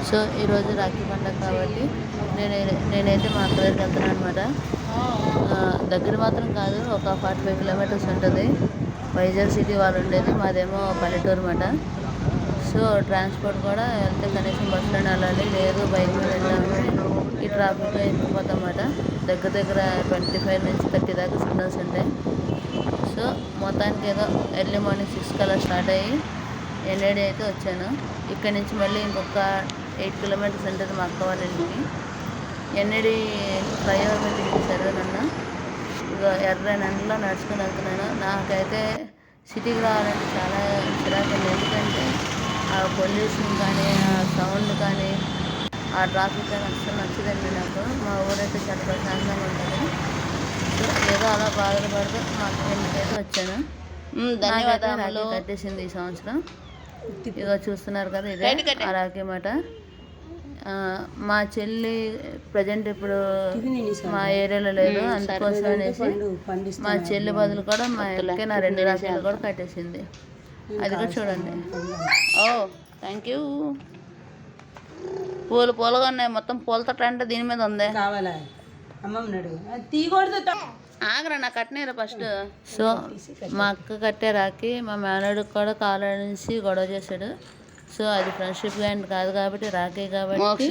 So ఈరోజు రాఖీ పండుగ కాబట్టి నేనైతే మా అక్క దగ్గరికి వెళ్తున్నాను అనమాట. దగ్గర మాత్రం కాదు, ఒక 45 కిలోమీటర్స్ ఉంటుంది. వైజాగ్ సిటీ వాళ్ళు ఉండేది, మాదేమో పల్లెటూరు అనమాట. సో ట్రాన్స్పోర్ట్ కూడా వెళ్తే కనీసం బస్సులోనే వెళ్ళాలి, లేదు బైక్ మీద వెళ్ళామంటే ఈ ట్రాఫిక్ అయిపోతాం అన్నమాట. దగ్గర 25 నుంచి 30 దాకా సిగ్నల్స్ ఉంటాయి. సో మొత్తానికి ఏదో ఎర్లీ మార్నింగ్ 6 కల్లా స్టార్ట్ అయ్యి ఎన్ఏడి అయితే వచ్చాను. ఇక్కడ నుంచి మళ్ళీ ఇంకొక 8 కిలోమీటర్స్ ఉంటుంది మా అక్క వాళ్ళ ఇంటికి. ఎన్ఏడి ఫ్లైఓవర్ మీద దిగేశారు నన్ను. ఇక ఎర్రని ఎండలో నడుచుకుని వెళ్తున్నాను. నాకైతే సిటీకి రావాలంటే చాలా చిరాకు, ఎందుకంటే ఆ పొల్యూషన్ కానీ, ఆ సౌండ్ కానీ, ఆ ట్రాఫిక్ కానీ అస్సలు నచ్చదండి నాకు. మా ఊరైతే చాలా ప్రశాంతంగా ఉంటుంది. సో ఏదో అలా బాధలు పడుతూ మా ఇంటికైతే వచ్చాను. ధన్యవాదాలు. కట్టేసింది ఈ సంవత్సరం. ఇదిగో చూస్తున్నారు కదా, ఇదే ఆ రాఖీ మాట. మా చెల్లి ప్రజెంట్ ఇప్పుడు మా ఏరియాలో లేదు, అందుకోసం అనేసి మా చెల్లి బదులు కూడా మా అక్కకి నా 2 రాఖీలు కూడా కట్టేసింది. అది కూడా చూడండి. ఓ థ్యాంక్ యూ. పూలుగా ఉన్నాయి, మొత్తం పూలతో అంటే దీని మీద ఉంది. ఆగరా, నాకు కట్టినారు ఫస్ట్. సో మా అక్క కట్టే రాఖీ మా మేనడుకు కూడా కాలనేసి గొడవ చేశాడు. సో అది ఫ్రెండ్షిప్ బ్యాండ్ కాదు కాబట్టి, రాఖీ కాబట్టి